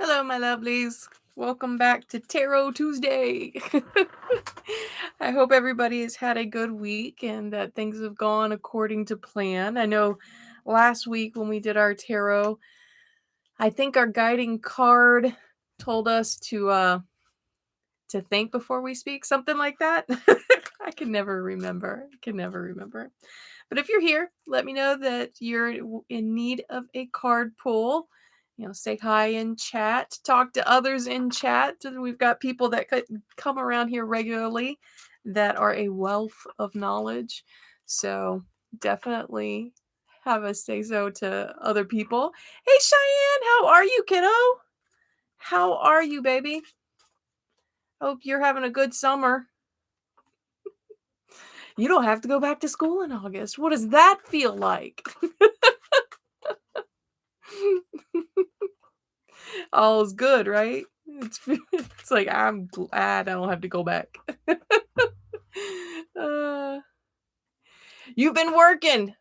Hello, my lovelies. Welcome back to Tarot Tuesday. I hope everybody has had a good week and that things have gone according to plan. I know last week when we did our tarot, I think our guiding card told us to think before we speak, something like that. I can never remember. But if you're here, let me know that you're in need of a card pull. Say hi in chat, talk to others in chat. We've got people that come around here regularly that are a wealth of knowledge. So definitely have a say so to other people. Hey, Cheyenne, how are you, kiddo? How are you, baby? Hope you're having a good summer. You don't have to go back to school in August. What does that feel like? All's good, right? It's like I'm glad I don't have to go back. You've been working.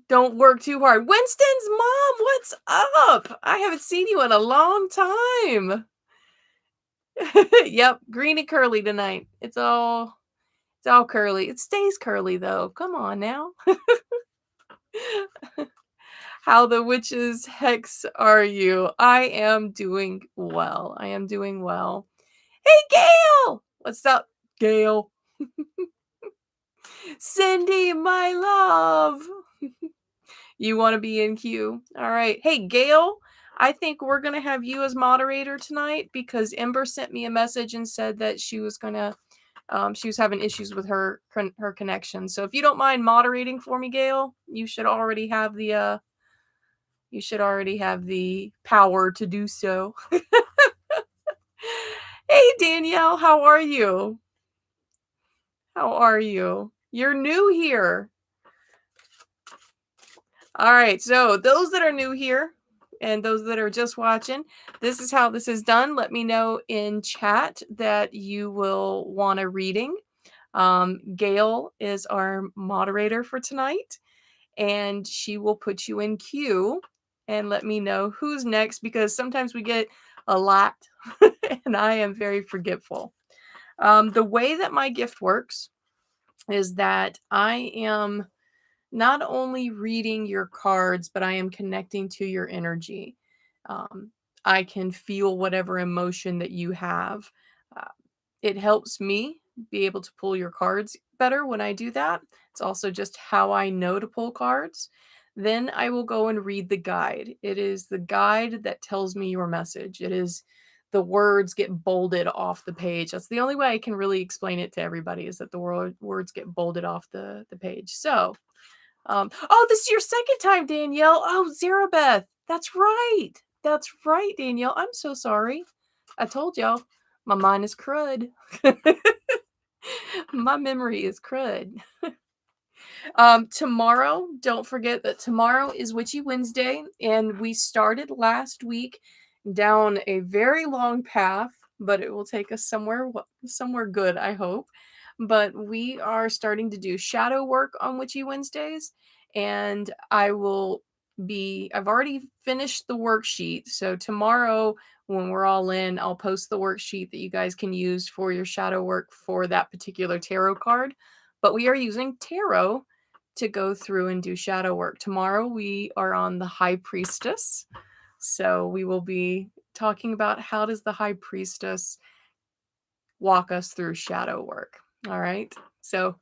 Don't work too hard. Winston's mom, what's up? I haven't seen you in a long time. Yep, green and curly tonight. It's all curly. It stays curly though. Come on now. How the witches hex are you? I am doing well. Hey, Gail! What's up, Gail? Cindy, my love. You want to be in queue? All right. Hey, Gail, I think we're going to have you as moderator tonight because Ember sent me a message and said that she was going to, she was having issues with her connection. So if you don't mind moderating for me, Gail, you should already have the power to do so. Hey, Danielle, how are you? You're new here. All right, so those that are new here and those that are just watching, this is how this is done. Let me know in chat that you will want a reading. Gail is our moderator for tonight, and she will put you in queue and let me know who's next because sometimes we get a lot and I am very forgetful. The way that my gift works is that I am not only reading your cards, but I am connecting to your energy. I can feel whatever emotion that you have. Uh, it helps me be able to pull your cards better when I do that. It's also just how I know to pull cards. Then I will go and read the guide. It is the guide that tells me your message. It is the words get bolded off the page. That's the only way I can really explain it to everybody is that the words get bolded off the page. So oh, this is your second time, Danielle. Oh, Zarabeth. That's right. Danielle. I'm so sorry. I told y'all, my mind is crud. My memory is crud. Tomorrow, don't forget that tomorrow is Witchy Wednesday, and we started last week down a very long path, but it will take us somewhere good, I hope. But we are starting to do shadow work on Witchy Wednesdays, and I've already finished the worksheet. So tomorrow, when we're all in, I'll post the worksheet that you guys can use for your shadow work for that particular tarot card. But we are using tarot to go through and do shadow work. Tomorrow we are on the High Priestess. So we will be talking about how does the High Priestess walk us through shadow work. All right. So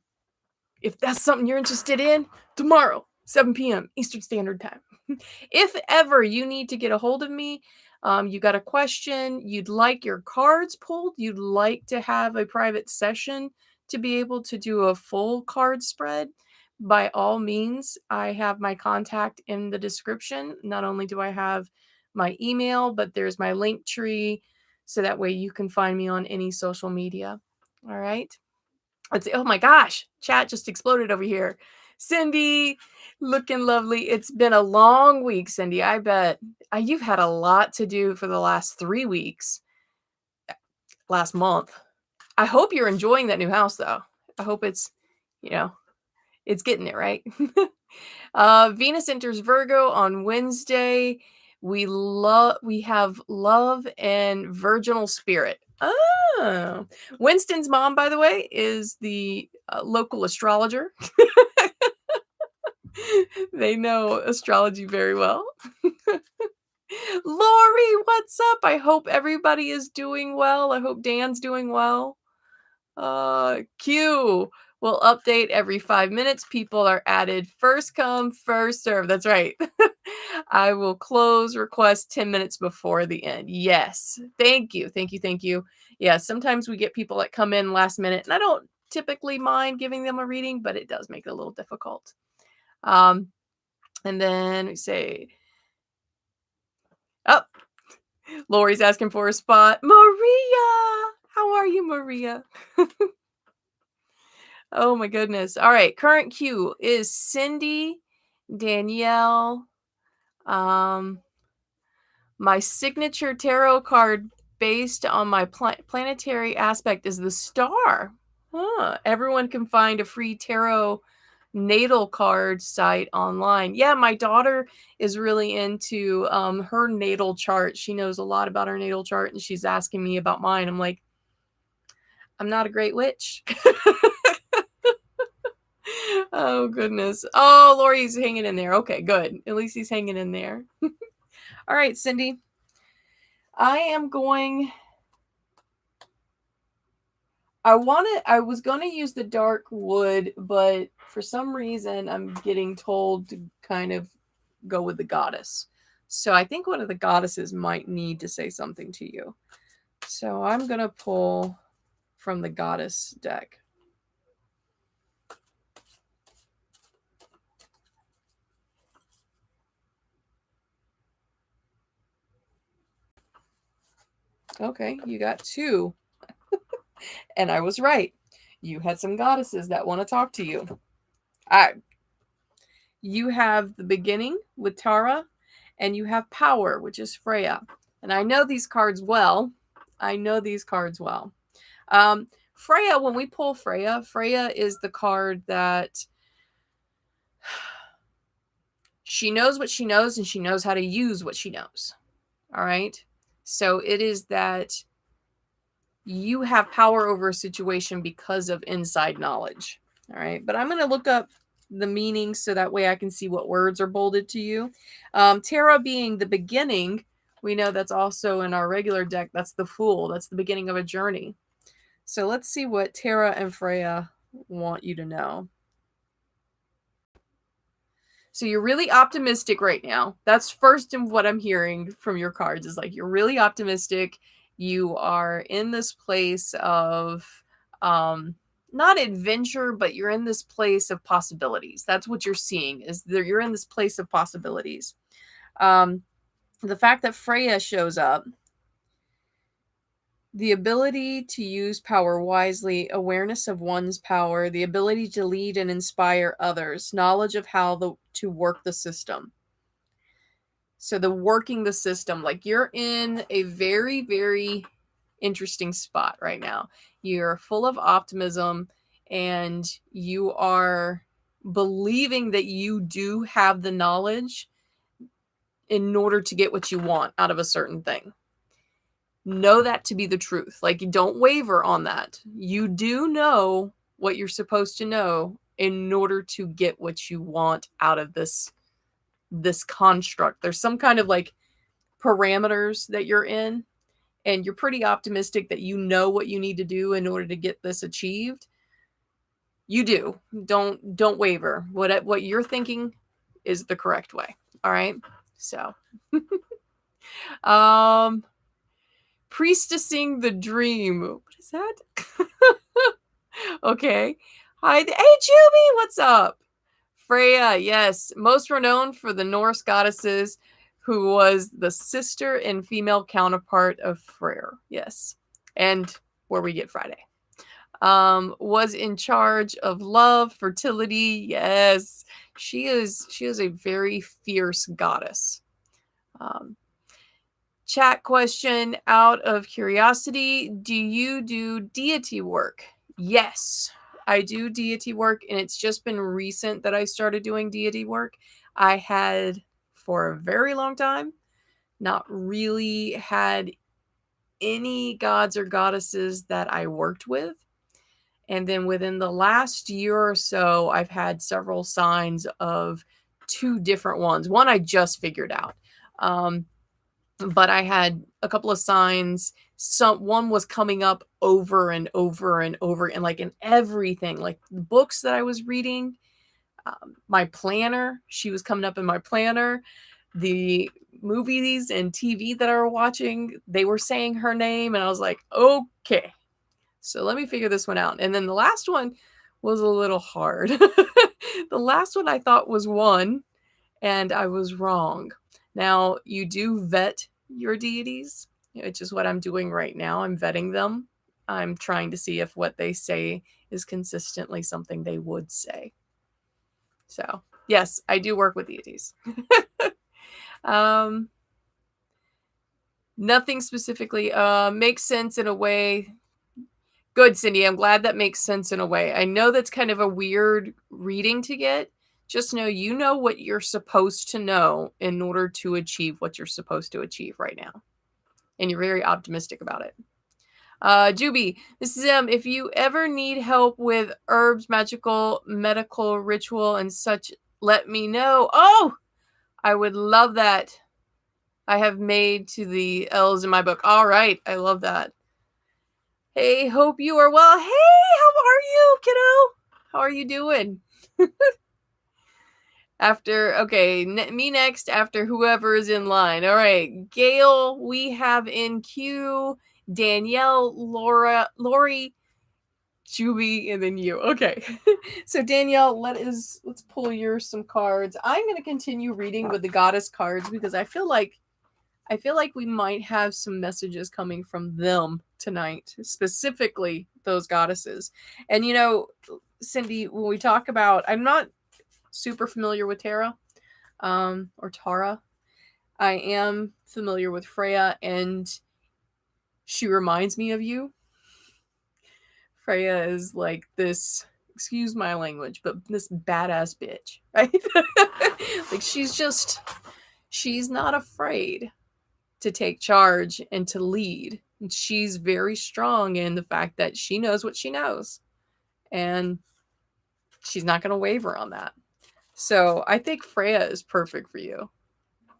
if that's something you're interested in, tomorrow, 7 p.m. Eastern Standard Time. If ever you need to get a hold of me, you got a question, you'd like your cards pulled, you'd like to have a private session to be able to do a full card spread, by all means, I have my contact in the description. Not only do I have my email, but there's my link tree, so that way you can find me on any social media. All right. Oh my gosh, chat just exploded over here. Cindy, looking lovely. It's been a long week, Cindy. I bet you've had a lot to do for the last 3 weeks, last month. I hope you're enjoying that new house, though. I hope it's, it's getting it right. Venus enters Virgo on Wednesday. We have love and virginal spirit. Oh. Winston's mom, by the way, is the local astrologer. They know astrology very well. Lori, what's up? I hope everybody is doing well. I hope Dan's doing well. Q will update every 5 minutes. People are added first come, first serve. That's right. I will close request 10 minutes before the end. Yes. Thank you. Thank you. Thank you. Yeah, sometimes we get people that come in last minute, and I don't typically mind giving them a reading, but it does make it a little difficult. And then we say, oh, Lori's asking for a spot. Maria! How are you, Maria? Oh my goodness. All right. Current queue is Cindy, Danielle. My signature tarot card based on my planetary aspect is the star. Huh. Everyone can find a free tarot natal card site online. Yeah, my daughter is really into her natal chart. She knows a lot about her natal chart, and she's asking me about mine. I'm like, I'm not a great witch. Oh goodness. Oh, Lori's hanging in there. Okay, good. At least he's hanging in there. All right, Cindy. I was going to use the dark wood, but for some reason I'm getting told to kind of go with the goddess. So I think one of the goddesses might need to say something to you. So I'm going to pull from the goddess deck. Okay, you got 2. And I was right. You had some goddesses that want to talk to you. You have the beginning with Tara, and you have power, which is Freya. And I know these cards well. Freya, when we pull Freya is the card that she knows what she knows, and she knows how to use what she knows. All right. So it is that you have power over a situation because of inside knowledge. All right. But I'm going to look up the meaning so that way I can see what words are bolded to you. Tara being the beginning, we know that's also in our regular deck. That's the Fool. That's the beginning of a journey. So let's see what Tara and Freya want you to know. So you're really optimistic right now. That's first in what I'm hearing from your cards is like you're really optimistic. You are in this place of not adventure, but you're in this place of possibilities. That's what you're seeing is that you're in this place of possibilities. The fact that Freya shows up, the ability to use power wisely, awareness of one's power, the ability to lead and inspire others, knowledge of how to work the system. So the working the system, like you're in a very, very interesting spot right now. You're full of optimism and you are believing that you do have the knowledge in order to get what you want out of a certain thing. Know that to be the truth. Like, don't waver on that. You do know what you're supposed to know in order to get what you want out of this construct. There's some kind of like parameters that you're in, and you're pretty optimistic that you know what you need to do in order to get this achieved. You do. Don't waver. What you're thinking is the correct way. All right? So priestessing the dream. What is that? Okay. Hi. Hey, Juby, what's up? Freya, yes. Most renowned for the Norse goddesses who was the sister and female counterpart of Freyr. Yes. And where we get Friday. Was in charge of love, fertility. Yes. She is a very fierce goddess. Chat question out of curiosity. Do you do deity work? Yes, I do deity work, and it's just been recent that I started doing deity work. I had for a very long time. not really had any gods or goddesses that I worked with. And then within the last year or so, I've had several signs of two different ones. One I just figured out. But I had a couple of signs. One was coming up over and over and over, and like in everything, like the books that I was reading, my planner, she was coming up in my planner. The movies and TV that I were watching, they were saying her name, and I was like, okay, so let me figure this one out. And then the last one was a little hard. The last one I thought was one, and I was wrong. Now, you do vet your deities, which is what I'm doing right now. I'm vetting them. I'm trying to see if what they say is consistently something they would say. So, yes, I do work with deities. Nothing specifically makes sense in a way. Good, Cindy. I'm glad that makes sense in a way. I know that's kind of a weird reading to get. Just know you know what you're supposed to know in order to achieve what you're supposed to achieve right now. And you're very optimistic about it. Juby, this is if you ever need help with herbs, magical, medical, ritual, and such, let me know. Oh, I would love that. I have made to the L's in my book. All right. I love that. Hey, hope you are well. Hey, how are you, kiddo? How are you doing? Me next after whoever is in line. All right, Gail, we have in queue Danielle, Lori, Juby, and then you. Okay. So Danielle, let's pull some cards. I'm going to continue reading with the goddess cards because I feel like we might have some messages coming from them tonight, specifically those goddesses. And Cindy, when we talk about, I'm not super familiar with Tara, or Tara. I am familiar with Freya, and she reminds me of you. Freya is like this, excuse my language, but this badass bitch, right? Like she's not afraid to take charge and to lead. And she's very strong in the fact that she knows what she knows. And she's not going to waver on that. So I think Freya is perfect for you.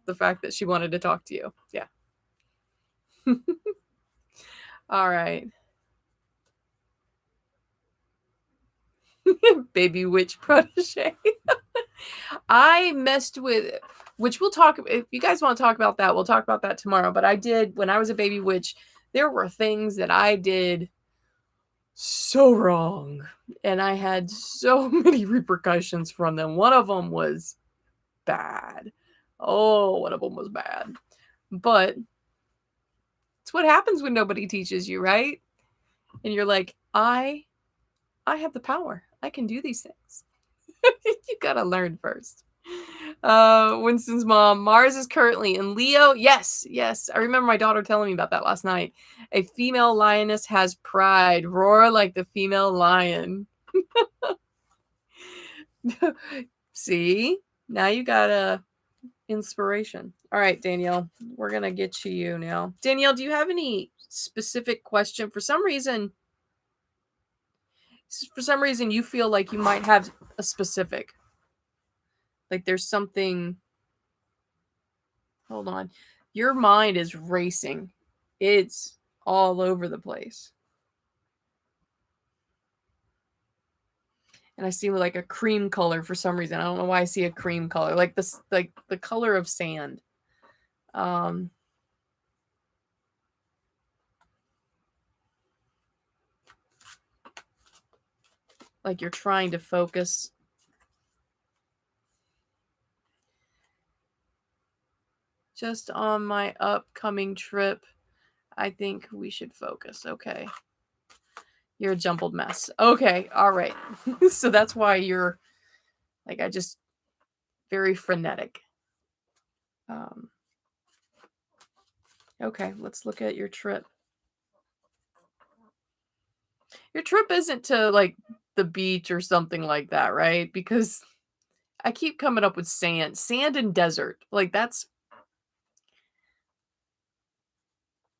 The fact that she wanted to talk to you. Yeah. All right. Baby witch protege. I messed with, which we'll talk, if you guys want to talk about that, we'll talk about that tomorrow. But I did, when I was a baby witch, there were things that I did so wrong. And I had so many repercussions from them. One of them was bad. Oh, one of them was bad. But it's what happens when nobody teaches you, right? And you're like, I have the power. I can do these things. You gotta learn first. Winston's mom, Mars is currently in Leo. Yes. I remember my daughter telling me about that last night. A female lioness has pride. Roar like the female lion. See? Now you got a inspiration. All right, Danielle. We're gonna get to you now. Danielle, do you have any specific question? For some reason you feel like you might have a specific, like there's something. Hold on. Your mind is racing. It's all over the place. And I see like a cream color for some reason. I don't know why I see a cream color. Like this, like the color of sand. Like you're trying to focus. Just on my upcoming trip, I think we should focus. Okay. You're a jumbled mess. Okay. All right. So that's why you're like, very frenetic. Okay. Let's look at your trip. Your trip isn't to like the beach or something like that, right? Because I keep coming up with sand and desert. Like that's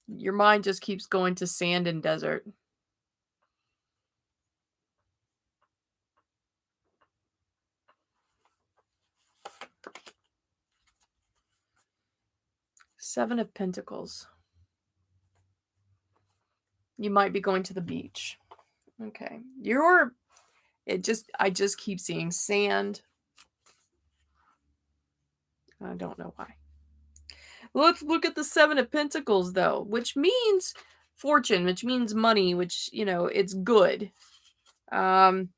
Your mind just keeps going to sand and desert. Seven of Pentacles. You might be going to the beach. Okay. I just keep seeing sand. I don't know why. Let's look at the Seven of Pentacles, though, which means fortune, which means money, which, it's good. Seven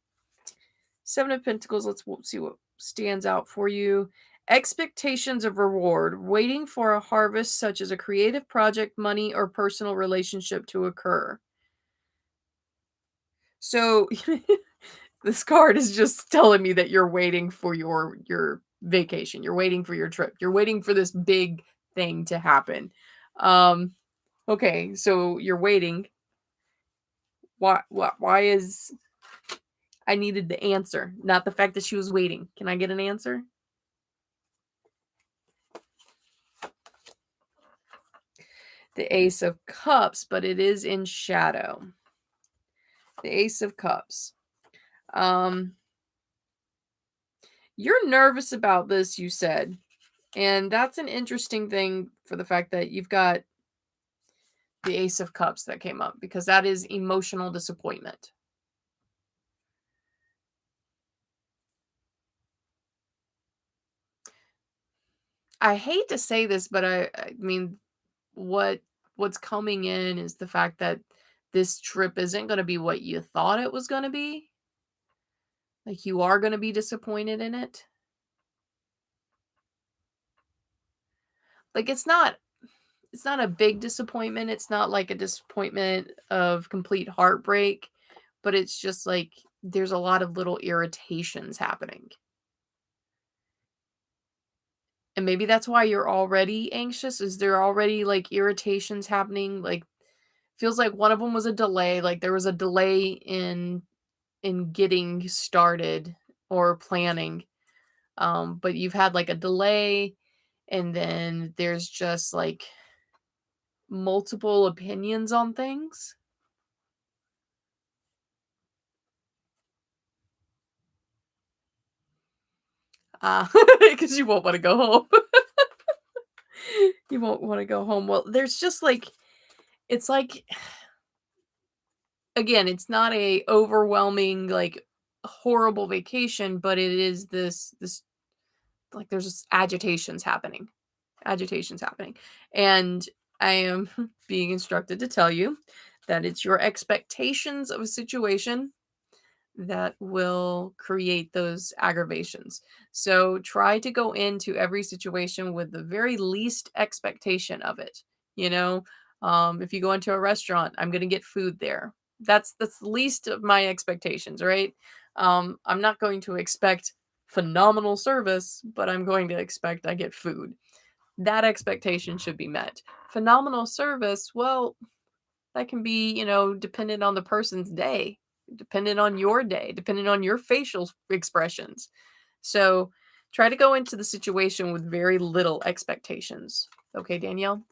of Pentacles, let's see what stands out for you. Expectations of reward, waiting for a harvest such as a creative project, money, or personal relationship to occur. So this card is just telling me that you're waiting for your vacation. You're waiting for your trip. You're waiting for this big thing to happen. Okay, so you're waiting. Why is I needed the answer, not the fact that she was waiting. Can I get an answer? The Ace of Cups, but it is in shadow. The Ace of Cups. You're nervous about this, you said. And that's an interesting thing for the fact that you've got the Ace of Cups that came up, because that is emotional disappointment. I hate to say this, but I mean, what's coming in is the fact that this trip isn't going to be what you thought it was going to be. Like, you are going to be disappointed in it. Like, it's not a big disappointment. It's not like a disappointment of complete heartbreak, but it's just like there's a lot of little irritations happening. And maybe that's why you're already anxious. Is there already like irritations happening? Like, feels like one of them was a delay. Like, there was a delay in getting started or planning. But you've had like a delay, and then there's just like multiple opinions on things. Because you won't want to go home. You won't want to go home. Well, there's just like, it's like, again, it's not a overwhelming, like, horrible vacation, but it is this like, there's just agitations happening, and I am being instructed to tell you that it's your expectations of a situation that will create those aggravations. So try to go into every situation with the very least expectation of it. You know, if you go into a restaurant, I'm going to get food there. That's the least of my expectations, right? I'm not going to expect phenomenal service, but I'm going to expect I get food. That expectation should be met. Phenomenal service, well, that can be, dependent on the person's day, dependent on your day, depending on your facial expressions. So try to go into the situation with very little expectations. Okay, Danielle?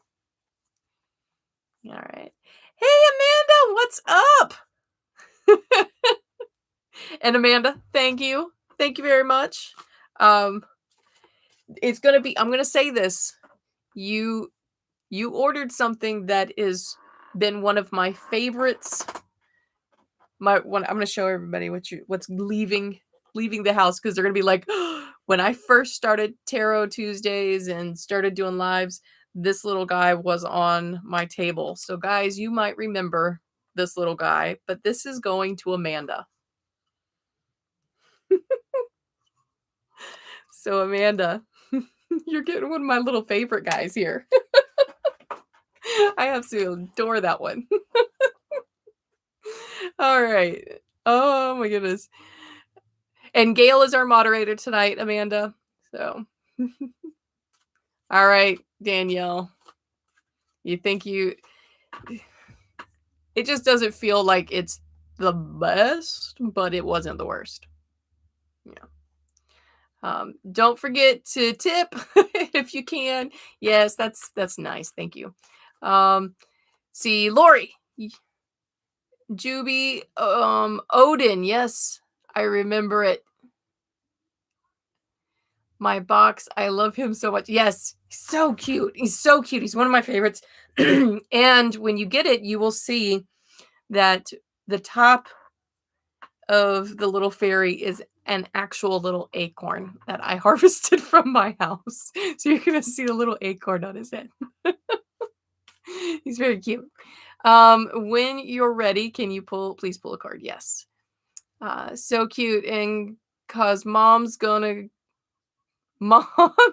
All right. Hey, Amanda, what's up? And Amanda, thank you. Thank you very much. It's going to be, I'm going to say this. You ordered something that is been one of my favorites. I'm going to show everybody what's leaving the house, because they're going to be like, when I first started Tarot Tuesdays and started doing lives, this little guy was on my table. So guys, you might remember this little guy, but this is going to Amanda. So Amanda, you're getting one of my little favorite guys here. I absolutely adore that one. All right. Oh my goodness. And Gail is our moderator tonight, Amanda. So, all right, Danielle. It just doesn't feel like it's the best, but it wasn't the worst. Yeah. Don't forget to tip if you can. Yes, that's nice. Thank you. See, Lori, Juby, Odin. Yes, I remember it. My box. I love him so much. Yes, he's so cute. He's so cute. He's one of my favorites. And when you get it, you will see that the top of the little fairy is an actual little acorn that I harvested from my house. So you're going to see a little acorn on his head. He's very cute. When you're ready, can you please pull a card? Yes. So cute. And cause Mom,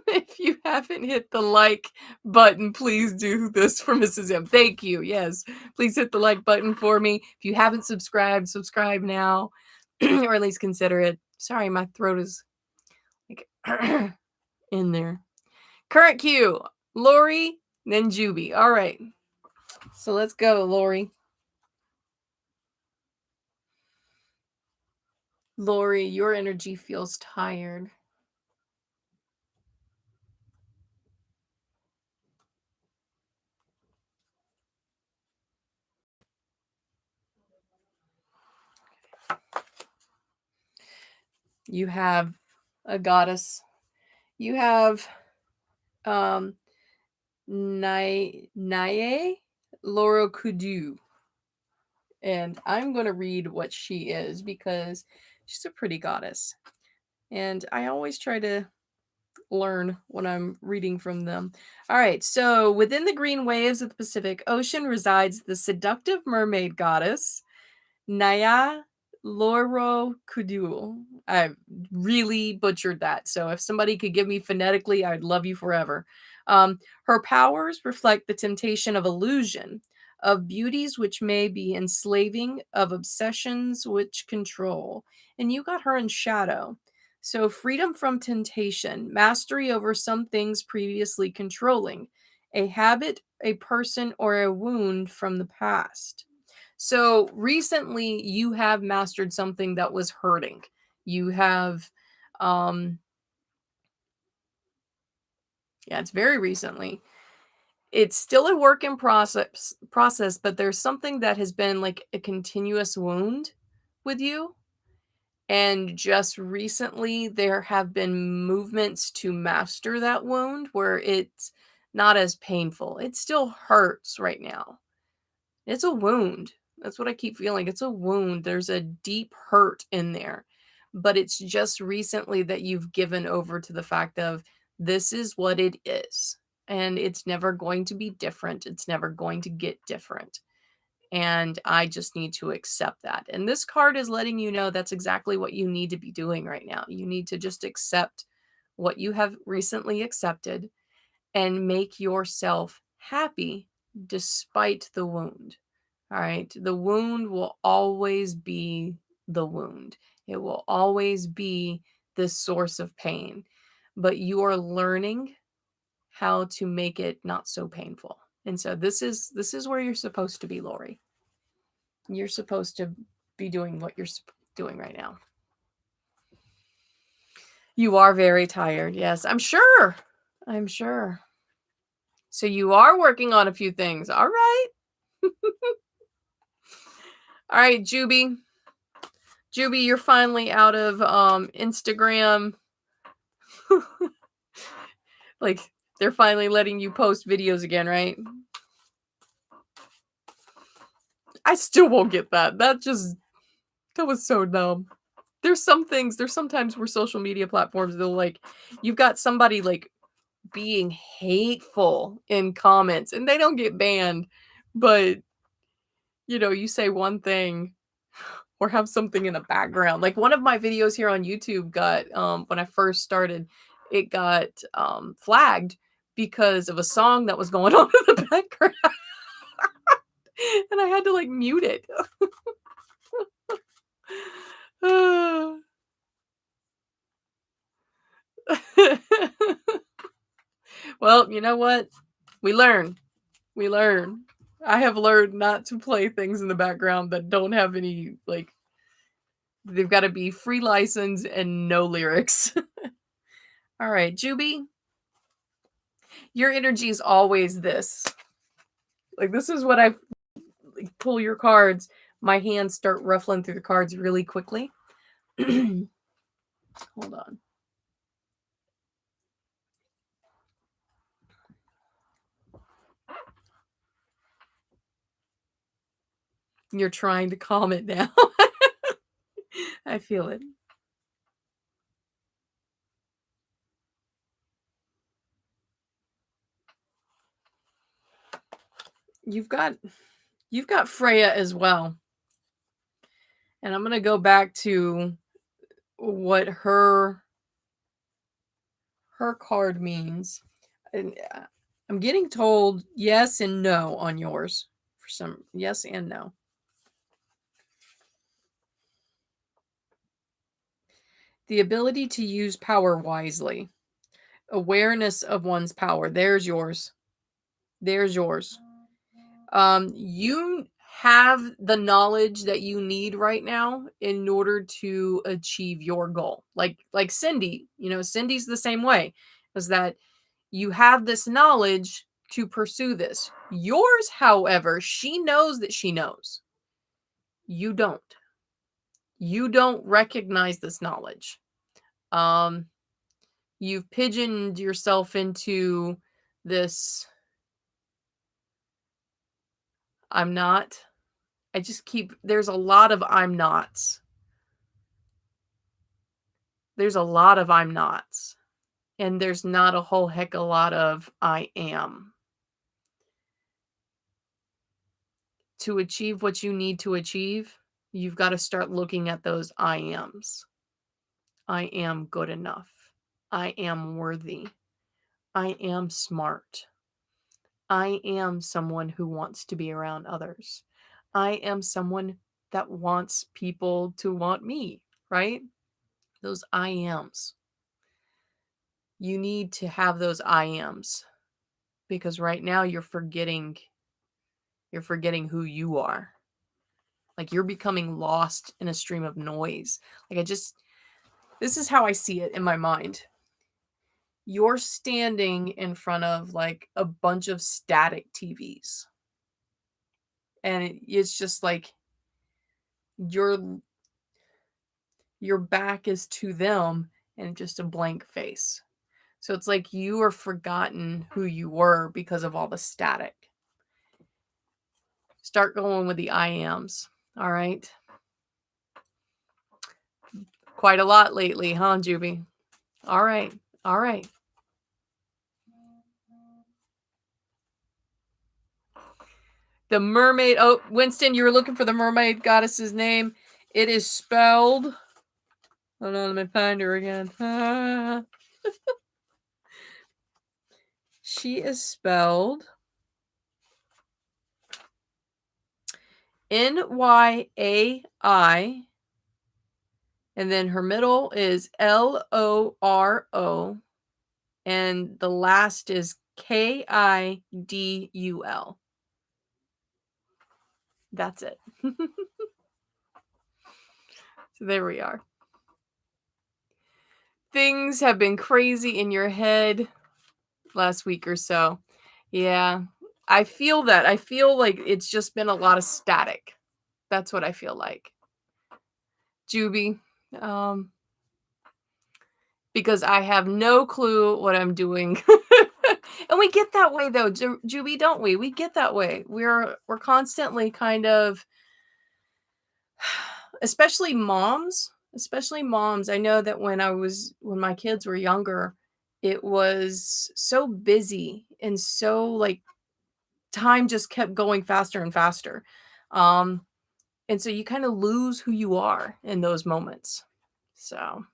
if you haven't hit the like button, please do this for Mrs. M. Thank you. Yes, please hit the like button for me. If you haven't subscribed, subscribe now, or at least consider it. Sorry, my throat is like in there. Current cue, Lori, then Juby. All right, so let's go, Lori. Lori, your energy feels tired. You have a goddess. You have Naye Laura Kudu. And I'm going to read what she is because she's a pretty goddess. And I always try to learn when I'm reading from them. All right, so within the green waves of the Pacific Ocean resides the seductive mermaid goddess, Naya Loro Kudul. I really butchered that. So if somebody could give me phonetically, I'd love you forever. Her powers reflect the temptation of illusion, of beauties which may be enslaving, of obsessions which control. And you got her in shadow. So freedom from temptation, mastery over some things previously controlling, a habit, a person, or a wound from the past. So recently you have mastered something that was hurting. You have yeah, it's very recently. It's still a work in process, but there's something that has been like a continuous wound with you. And just recently there have been movements to master that wound where it's not as painful. It still hurts right now. It's a wound. That's what I keep feeling. It's a wound. There's a deep hurt in there. But it's just recently that you've given over to the fact of this is what it is. And it's never going to be different. It's never going to get different. And I just need to accept that. And this card is letting you know that's exactly what you need to be doing right now. You need to just accept what you have recently accepted and make yourself happy despite the wound. All right. The wound will always be the wound. It will always be the source of pain. But you are learning how to make it not so painful. And so this is where you're supposed to be, Lori. You're supposed to be doing what you're doing right now. You are very tired. Yes, I'm sure. I'm sure. So you are working on a few things. All right. All right, Juby. Juby, you're finally out of Instagram. Like they're finally letting you post videos again, right? I still won't get that. That was so dumb. There's sometimes where social media platforms they'll like you've got somebody like being hateful in comments and they don't get banned, but you say one thing or have something in the background. Like one of my videos here on YouTube got when I first started, it got flagged because of a song that was going on in the background. And I had to like mute it. Well, you know what? We learn. We learn. I have learned not to play things in the background that don't have any like they've got to be free license and no lyrics. All right, Juby. Your energy is always this. Like, this is what I like, pull your cards. My hands start ruffling through the cards really quickly. Hold on. You're trying to calm it down. I feel it. You've got Freya as well. And I'm going to go back to what her card means. And I'm getting told yes and no on yours. For some yes and no. The ability to use power wisely. Awareness of one's power. There's yours. There's yours. You have the knowledge that you need right now in order to achieve your goal. Like Cindy, Cindy's the same way. Is that you have this knowledge to pursue this. Yours, however, she knows that she knows. You don't. You don't recognize this knowledge. You've pigeoned yourself into this I'm not. There's a lot of I'm nots. There's a lot of I'm nots. And there's not a whole heck of a lot of I am. To achieve what you need to achieve, you've got to start looking at those I ams. I am good enough. I am worthy. I am smart. I am someone who wants to be around others. I am someone that wants people to want me, right? Those I ams. You need to have those I ams because right now you're forgetting who you are. Like you're becoming lost in a stream of noise. This is how I see it in my mind. You're standing in front of like a bunch of static TVs. And it's just like your back is to them and just a blank face. So it's like you are forgotten who you were because of all the static. Start going with the I ams. All right. Quite a lot lately, huh, Juby? All right. All right. The mermaid. Oh, Winston, you were looking for the mermaid goddess's name. It is spelled. Hold on, let me find her again. She is spelled Nyai, and then her middle is Loro, and the last is Kidul. That's it. So there we are. Things have been crazy in your head last week or so. Yeah. I feel that. I feel like it's just been a lot of static. That's what I feel like. Juby. Because I have no clue what I'm doing. And we get that way though, Juby, don't we? We get that way. We're constantly kind of especially moms. I know that when my kids were younger, it was so busy and so like time just kept going faster and faster. And so you kind of lose who you are in those moments. So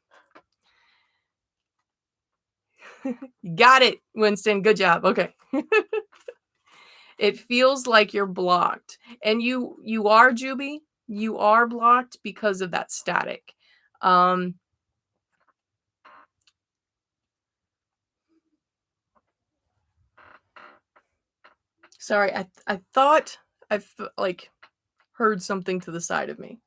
got it, Winston. Good job. Okay. It feels like you're blocked. And you are, Juby. You are blocked because of that static. Sorry, I thought I've like heard something to the side of me.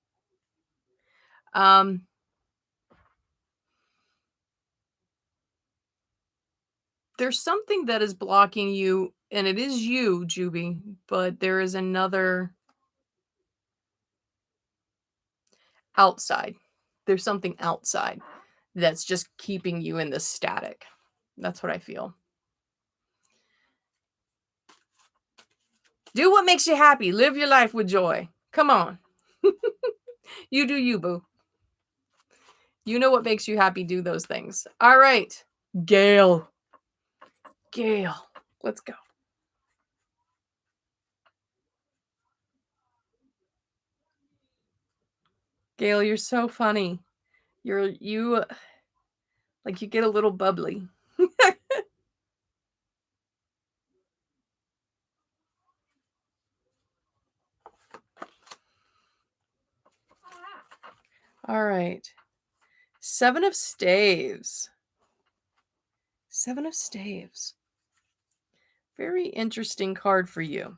There's something that is blocking you And it is you, Juby, but there is another outside. There's something outside that's just keeping you in the static. That's what I feel. Do what makes you happy. Live your life with joy. Come on. You do you, boo. You know what makes you happy. Do those things. All right. Gail. Gail. Let's go. Gail, you're so funny. You like you get a little bubbly. All right. 7 of staves. 7 of staves. Very interesting card for you.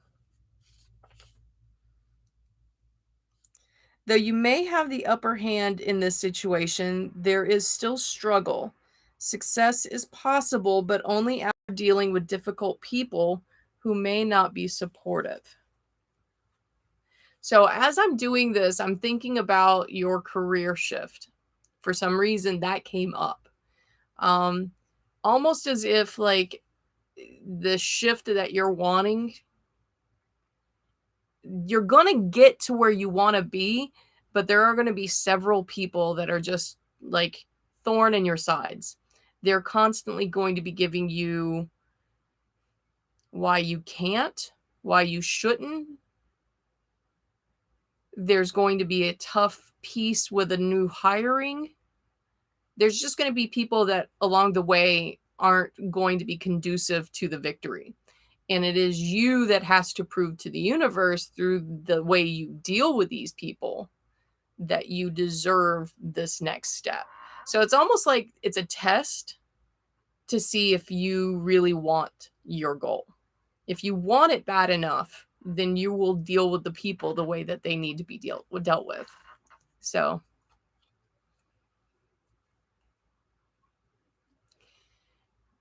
Though you may have the upper hand in this situation, there is still struggle. Success is possible, but only after dealing with difficult people who may not be supportive. So, as I'm doing this, I'm thinking about your career shift. For some reason, that came up. Um, Almost as if, like, the shift that you're wanting, you're going to get to where you want to be, but there are going to be several people that are just like thorn in your sides. They're constantly going to be giving you why you can't, why you shouldn't. There's going to be a tough piece with a new hiring. There's just going to be people that along the way aren't going to be conducive to the victory. And it is you that has to prove to the universe through the way you deal with these people that you deserve this next step. So it's almost like it's a test to see if you really want your goal. If you want it bad enough, then you will deal with the people the way that they need to be dealt with. So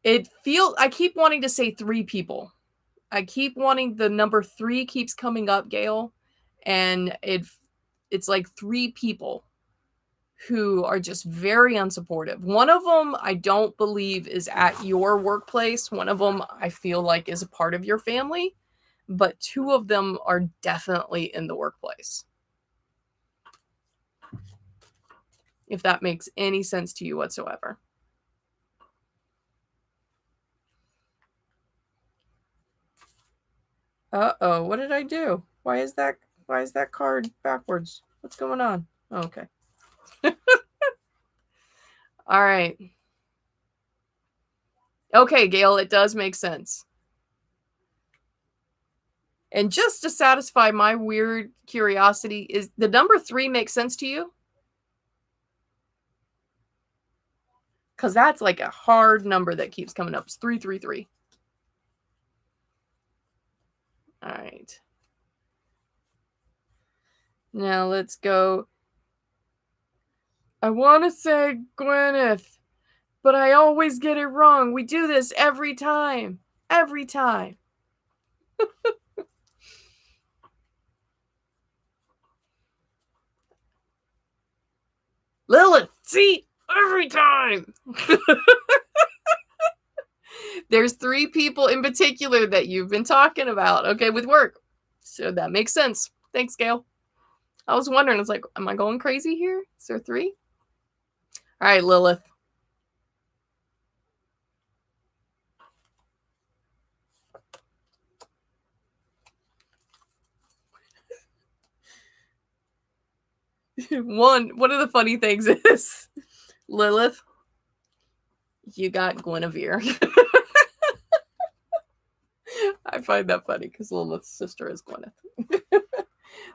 I keep wanting to say 3 people. I keep wanting the number 3 keeps coming up, Gail, and it's like 3 people who are just very unsupportive. One of them I don't believe is at your workplace. One of them I feel like is a part of your family, but 2 of them are definitely in the workplace. If that makes any sense to you whatsoever. Uh-oh, what did I do? Why is that card backwards? What's going on? Oh, okay. All right. Okay, Gail, it does make sense. And just to satisfy my weird curiosity, is the number 3 make sense to you? Because that's like a hard number that keeps coming up. It's 333. All right. Now let's go. I want to say Gwyneth, but I always get it wrong. We do this every time. Every time. Lilith, see? Every time. There's 3 people in particular that you've been talking about, okay, with work. So that makes sense. Thanks, Gail. I was wondering, I was like, am I going crazy here? Is there 3? All right, Lilith. One of the funny things is, Lilith, you got Guinevere. I find that funny because Lilith's sister is Gwyneth.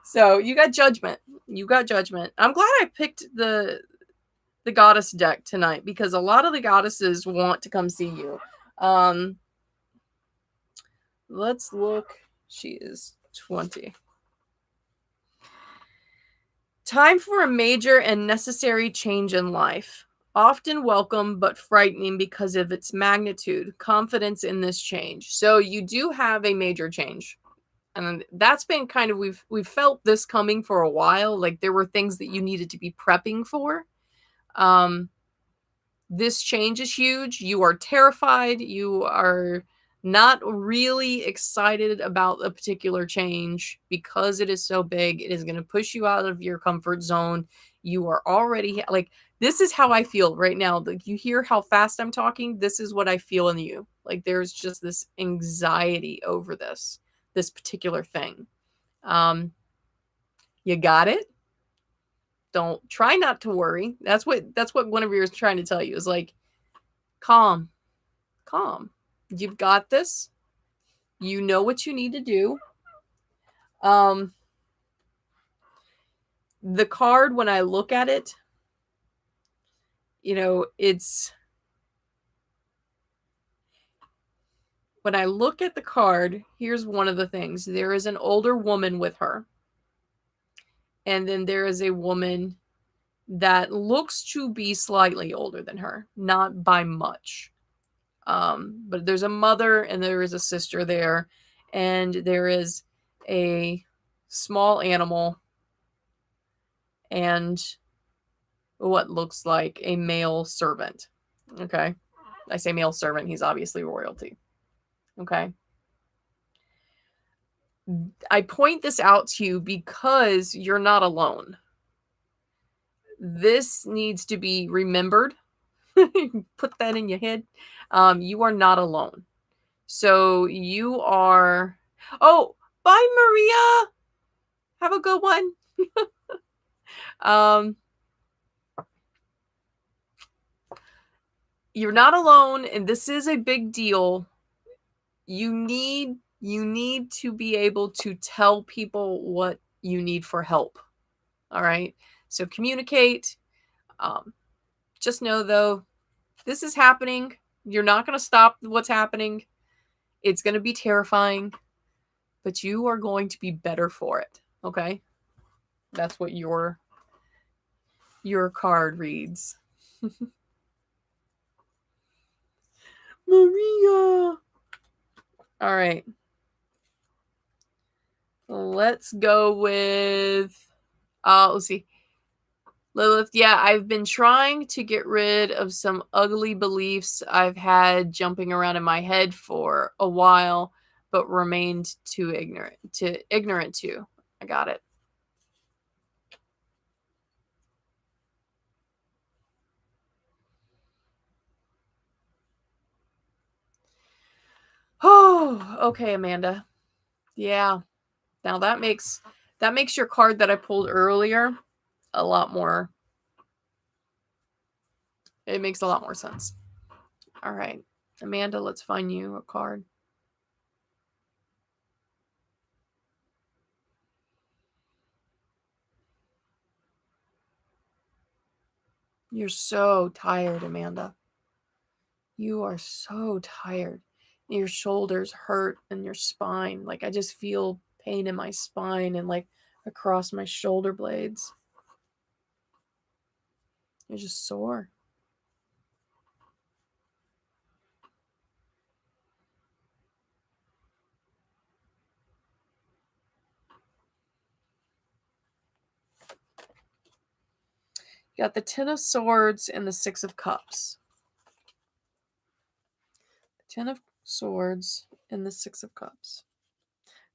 So you got Judgment. You got Judgment. I'm glad I picked the goddess deck tonight because a lot of the goddesses want to come see you. Let's look. She is 20. Time for a major and necessary change in life. Often welcome but frightening because of its magnitude, confidence in this change. So you do have a major change. And that's been kind of we've felt this coming for a while. Like there were things that you needed to be prepping for. Um this change is huge. You are terrified. You are not really excited about a particular change because it is so big. It is going to push you out of your comfort zone. You are already like, this is how I feel right now. Like, you hear how fast I'm talking. This is what I feel in you. Like, there's just this anxiety over this particular thing. You got it. Don't try not to worry. That's what Guinevere is trying to tell you is like, calm. Calm. You've got this. You know what you need to do. Um, the card, when I look at it, it's when I look at the card, here's one of the things. There is an older woman with her. And then there is a woman that looks to be slightly older than her, not by much. But there's a mother and there is a sister there, and there is a small animal and what looks like a male servant. Okay. I say male servant, he's obviously royalty. Okay. I point this out to you because you're not alone. This needs to be remembered. Put that in your head. You are not alone. So you are. Oh, bye, Maria. Have a good one. You're not alone, and this is a big deal. You need to be able to tell people what you need for help. All right. So communicate. Just know though, this is happening. You're not going to stop what's happening. It's going to be terrifying, but you are going to be better for it. Okay. That's what your card reads. Maria. All right. Let's go with let's see. Lilith, yeah, I've been trying to get rid of some ugly beliefs I've had jumping around in my head for a while, but remained too ignorant to. I got it. Oh, okay, Amanda. Yeah. Now that makes your card that I pulled earlier a lot more. It makes a lot more sense. All right. Amanda, let's find you a card. You're so tired, Amanda. You are so tired. Your shoulders hurt and your spine. Like, I just feel pain in my spine and like across my shoulder blades. You're just sore. You got the Ten of Swords and the Six of Cups. The Ten of Swords and the Six of Cups.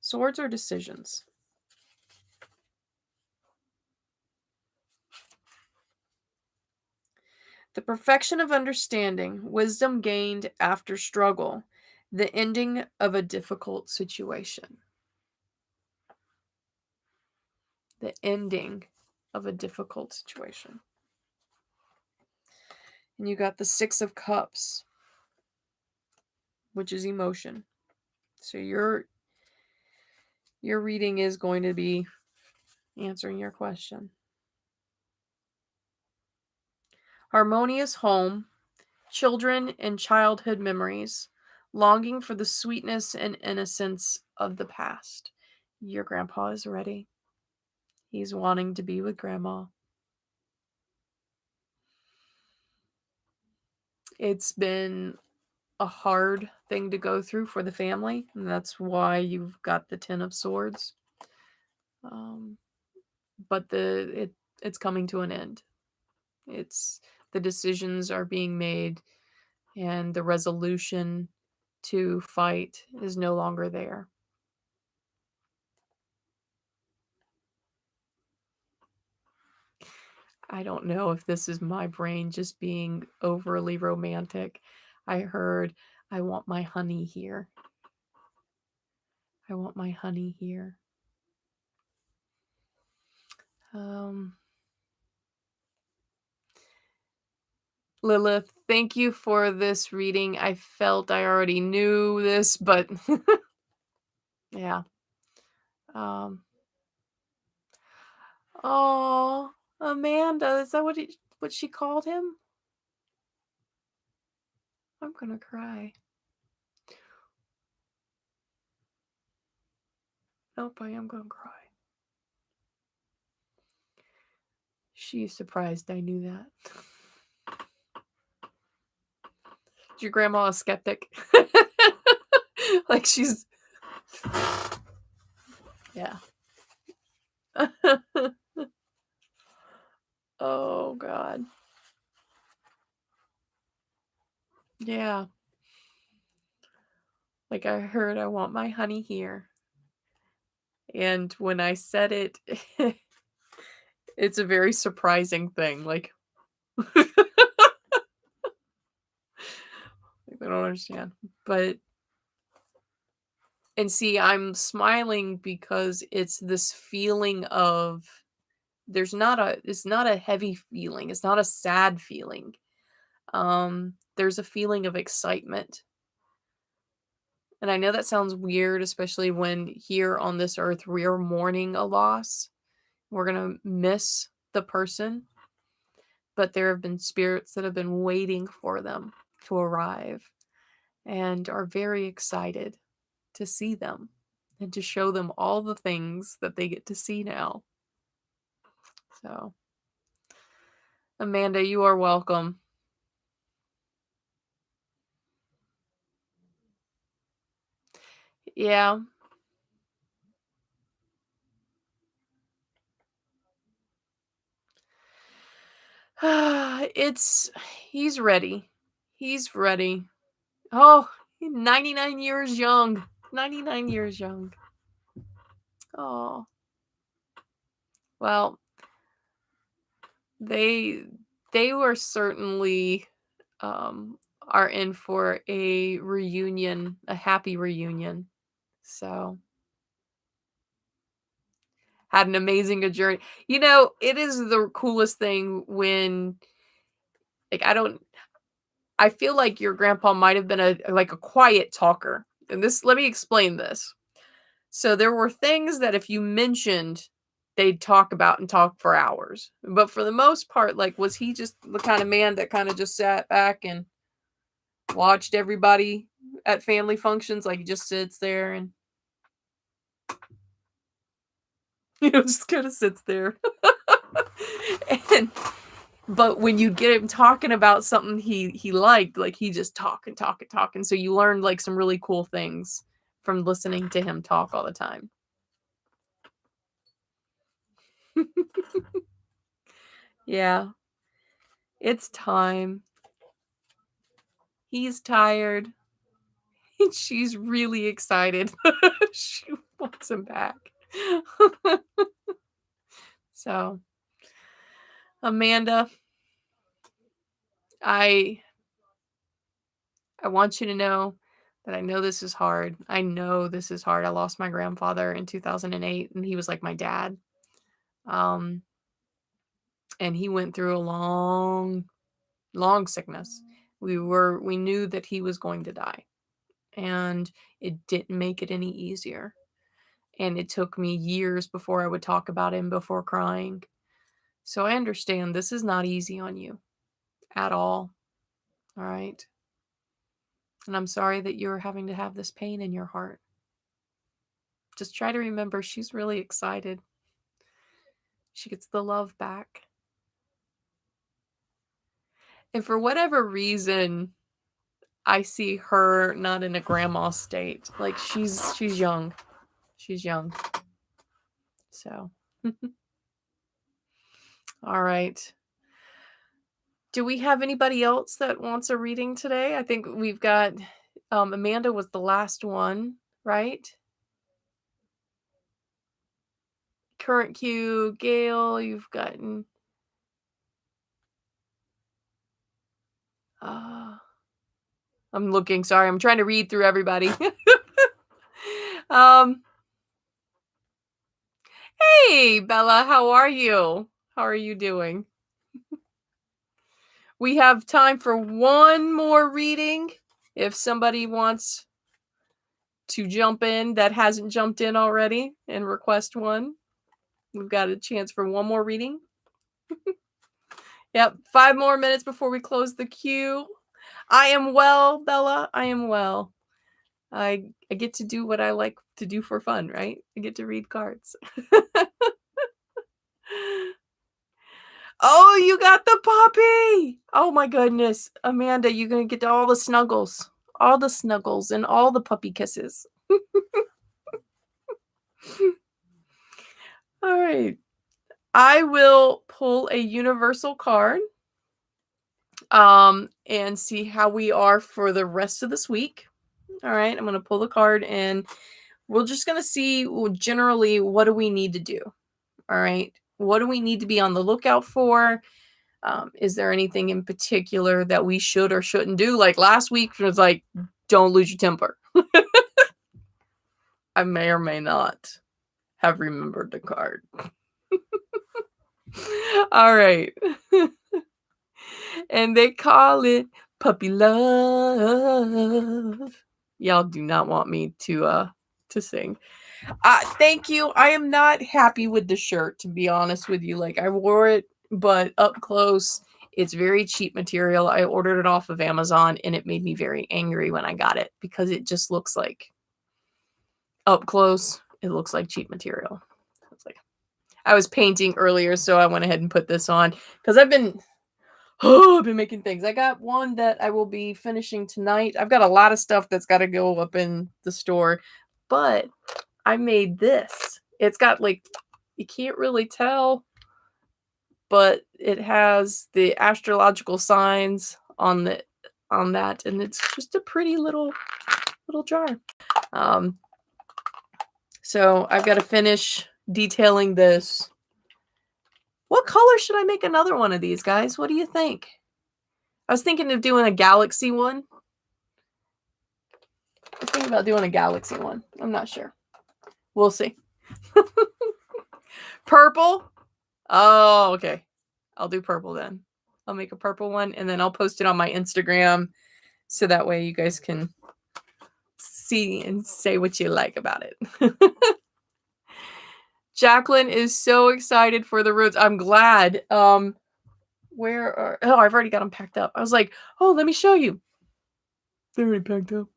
Swords are decisions. The perfection of understanding, wisdom gained after struggle, the ending of a difficult situation. The ending of a difficult situation. And you got the Six of Cups, which is emotion. So your reading is going to be answering your question. Harmonious home, children and childhood memories, longing for the sweetness and innocence of the past. Your grandpa is ready. He's wanting to be with grandma. It's been a hard thing to go through for the family, and that's why you've got the Ten of Swords. But it's coming to an end. It's the decisions are being made, and the resolution to fight is no longer there. I don't know if this is my brain just being overly romantic. I heard, I want my honey here. I want my honey here. Lilith, thank you for this reading. I felt I already knew this, but yeah. Oh, Amanda, is that what she called him? I'm gonna cry. Nope, I am gonna cry. She's surprised I knew that. Is your grandma a skeptic? Like she's... Yeah. Oh, God. Yeah. Like I heard, I want my honey here. And when I said it, it's a very surprising thing. Like, I don't understand. But, and see, I'm smiling because it's this feeling of, it's not a heavy feeling. It's not a sad feeling. There's a feeling of excitement. And I know that sounds weird, especially when here on this earth we're mourning a loss. We're going to miss the person, but there have been spirits that have been waiting for them to arrive and are very excited to see them and to show them all the things that they get to see now. So, Amanda, you are welcome. Yeah. He's ready. He's ready. Oh, 99 years young. 99 years young. Oh. Well, they were certainly are in for a reunion, a happy reunion. So, had an amazing journey. You know, it is the coolest thing when, like, I feel like your grandpa might have been a quiet talker. And this, let me explain this. So there were things that if you mentioned, they'd talk about and talk for hours. But for the most part, like, was he just the kind of man that kind of just sat back and watched everybody at family functions? Like, he just sits there and, just kind of sits there. and But when you get him talking about something he liked, like, he just talk and talk and talk. And so you learned like some really cool things from listening to him talk all the time. Yeah. It's time. He's tired. And she's really excited. She wants him back. So, Amanda, I want you to know that I know this is hard. I know this is hard. I lost my grandfather in 2008, and he was like my dad. And he went through a long, long sickness. We knew that he was going to die, and it didn't make it any easier. And it took me years before I would talk about him before crying. So I understand this is not easy on you at all. All right. And I'm sorry that you're having to have this pain in your heart. Just try to remember she's really excited. She gets the love back. And for whatever reason, I see her not in a grandma state. Like she's young. She's young. So, all right. Do we have anybody else that wants a reading today? I think we've got Amanda was the last one, right? Current queue, Gail, you've gotten I'm looking, sorry, I'm trying to read through everybody. um Hey Bella, how are you? How are you doing? We have time for one more reading. If somebody wants to jump in that hasn't jumped in already and request one, we've got a chance for one more reading. Yep, 5 more minutes before we close the queue. I am well, Bella. I am well. I get to do what I like to do for fun, right? I get to read cards. Oh, you got the puppy! Oh my goodness. Amanda, you're going to get all the snuggles. All the snuggles and all the puppy kisses. All right. I will pull a universal card and see how we are for the rest of this week. All right. I'm going to pull the card and we're just going to see generally what do we need to do. All right. What do we need to be on the lookout for? Is there anything in particular that we should or shouldn't do? Like last week was like, don't lose your temper. I may or may not have remembered the card. All right. And they call it puppy love. Y'all do not want me to sing. Thank you. I am not happy with the shirt, to be honest with you. Like I wore it, but up close, it's very cheap material. I ordered it off of Amazon and it made me very angry when I got it because it just looks like up close, it looks like cheap material. I was painting earlier, so I went ahead and put this on because I've been making things. I got one that I will be finishing tonight. I've got a lot of stuff that's got to go up in the store, but I made this. It's got like, you can't really tell, but it has the astrological signs on that, and it's just a pretty little jar. So I've got to finish detailing this. What color should I make another one of these, guys? What do you think? I was thinking of doing a galaxy one. I'm thinking about doing a galaxy one. I'm not sure. We'll see. Purple? Oh, okay. I'll do purple then. I'll make a purple one and then I'll post it on my Instagram so that way you guys can see and say what you like about it. Jacqueline is so excited for the roots. I'm glad. Where are... Oh, I've already got them packed up. I was like, oh, let me show you. They're already packed up.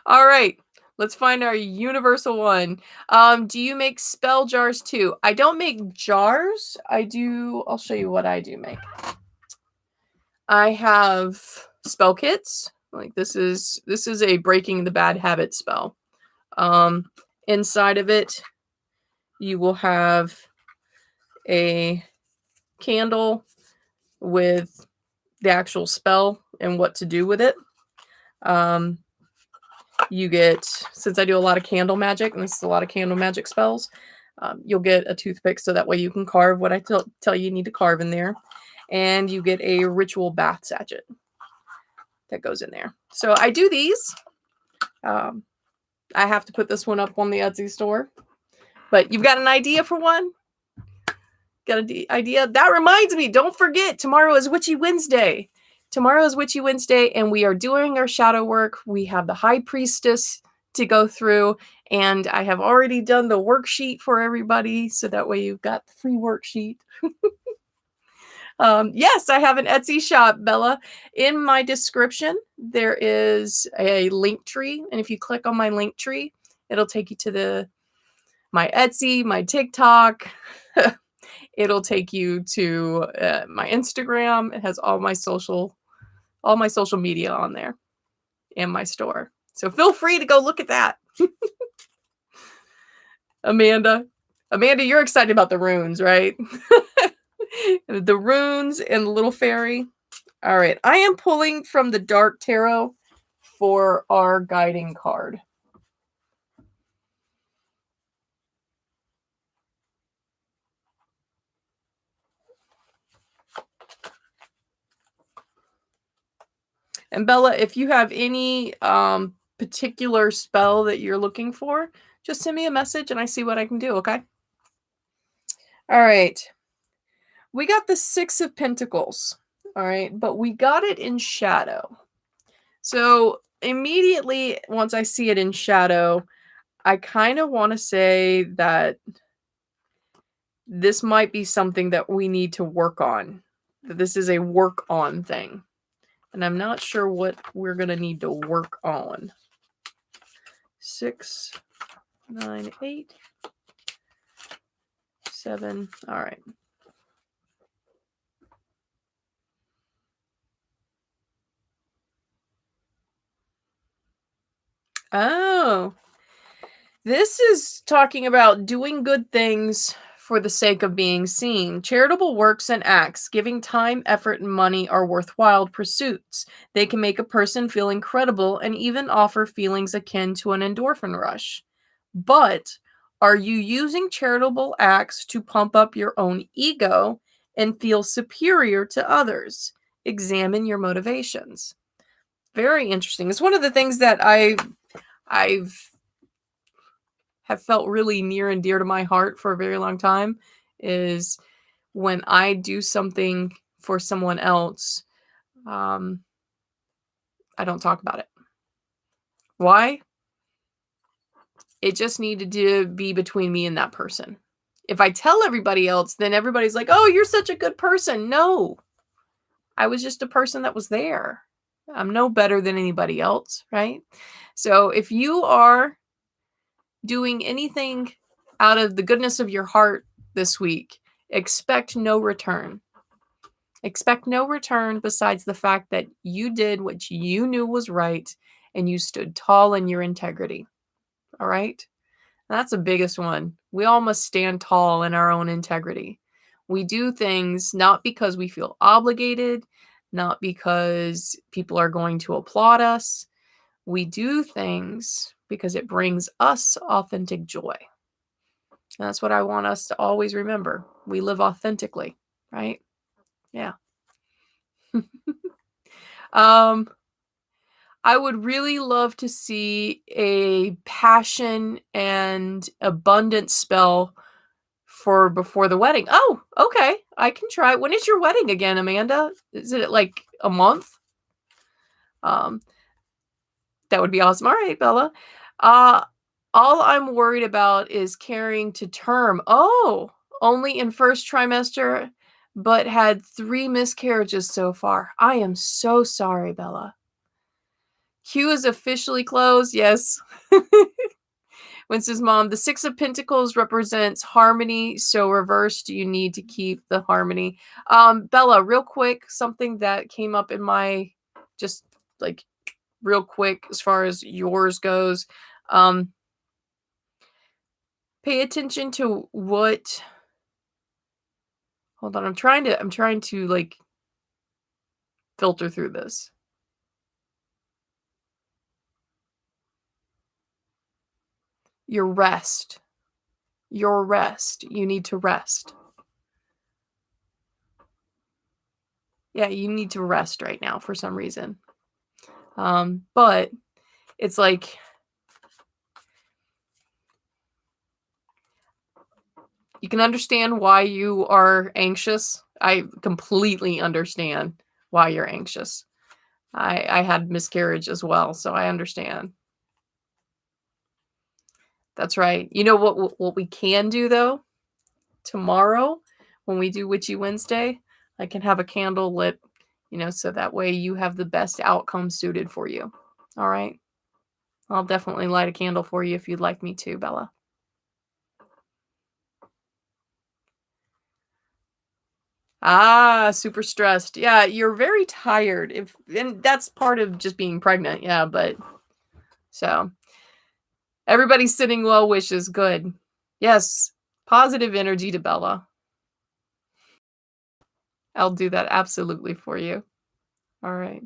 All right. Let's find our universal one. Do you make spell jars too? I don't make jars. I'll show you what I do make. I have spell kits. Like this is a breaking the bad habit spell. Inside of it, you will have a candle with the actual spell and what to do with it. You get, since I do a lot of candle magic, and this is a lot of candle magic spells, you'll get a toothpick so that way you can carve what I tell you need to carve in there. And you get a ritual bath sachet that goes in there. So I do these. I have to put this one up on the Etsy store. But you've got an idea for one? Got an idea? That reminds me, don't forget, tomorrow is Witchy Wednesday. Tomorrow is Witchy Wednesday, and we are doing our shadow work. We have the High Priestess to go through, and I have already done the worksheet for everybody, so that way you've got the free worksheet. Yes, I have an Etsy shop, Bella. In my description, there is a link tree, and if you click on my link tree, it'll take you to my Etsy, my TikTok. It'll take you to my Instagram. It has all my social media on there and my store. So feel free to go look at that. Amanda, you're excited about the runes, right? The runes and the little fairy. All right, I am pulling from the Dark Tarot for our guiding card. And Bella, if you have any particular spell that you're looking for, just send me a message and I see what I can do, okay? All right. We got the Six of Pentacles, all right? But we got it in shadow. So immediately once I see it in shadow, I kind of want to say that this might be something that we need to work on. That this is a work on thing. And I'm not sure what we're going to need to work on. 6, 9, 8, 7. All right. Oh. This is talking about doing good things for the sake of being seen. Charitable works and acts, giving time, effort, and money are worthwhile pursuits. They can make a person feel incredible and even offer feelings akin to an endorphin rush. But are you using charitable acts to pump up your own ego and feel superior to others? Examine your motivations. Very interesting. It's one of the things that I've have felt really near and dear to my heart for a very long time is when I do something for someone else, I don't talk about it. Why? It just needed to be between me and that person. If I tell everybody else, then everybody's like, oh, you're such a good person. No, I was just a person that was there. I'm no better than anybody else, right? So if you are doing anything out of the goodness of your heart this week, expect no return. Expect no return besides the fact that you did what you knew was right and you stood tall in your integrity. All right? That's the biggest one. We all must stand tall in our own integrity. We do things not because we feel obligated, not because people are going to applaud us. We do things because it brings us authentic joy. And that's what I want us to always remember. We live authentically, right? Yeah. I would really love to see a passion and abundance spell for before the wedding. Oh, okay. I can try. When is your wedding again, Amanda? Is it like a month? That would be awesome. All right, Bella. Uh, all I'm worried about is carrying to term. Oh, only in first trimester, but had 3 miscarriages so far. I am so sorry, Bella. Q is officially closed. Yes. Winston's mom, the Six of Pentacles represents harmony. So reversed, you need to keep the harmony. Bella, real quick, something that came up in my just like real quick as far as yours goes. Pay attention to what hold on, I'm trying to like filter through this. Your rest. Your rest. You need to rest. Yeah, you need to rest right now for some reason. But it's like you can understand why you are anxious. I completely understand why you're anxious. I had miscarriage as well, so I understand. That's right. You know what we can do though? Tomorrow when we do Witchy Wednesday, I can have a candle lit, so that way you have the best outcome suited for you. All right? I'll definitely light a candle for you if you'd like me to, Bella. Ah, super stressed. Yeah, you're very tired. And that's part of just being pregnant. Yeah, but so everybody's sitting well wishes. Good. Yes. Positive energy to Bella. I'll do that absolutely for you. All right.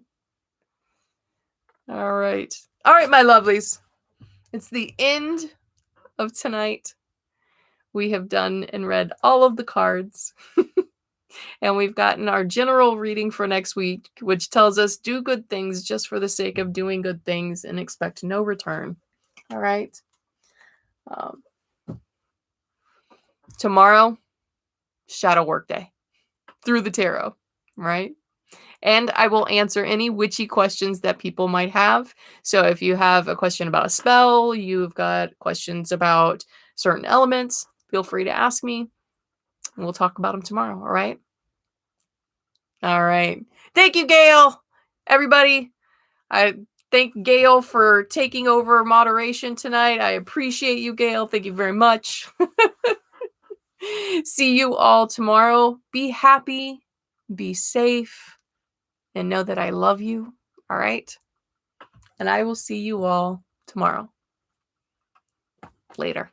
All right. All right, my lovelies. It's the end of tonight. We have done and read all of the cards. And we've gotten our general reading for next week, which tells us do good things just for the sake of doing good things and expect no return. All right. Um, Tomorrow, shadow work day through the tarot, right? And I will answer any witchy questions that people might have. So if you have a question about a spell, you've got questions about certain elements, feel free to ask me. We'll talk about them tomorrow. All right. All right. Thank you, Gail. Everybody, I thank Gail for taking over moderation tonight. I appreciate you, Gail. Thank you very much. See you all tomorrow. Be happy, be safe, and know that I love you. All right. And I will see you all tomorrow. Later.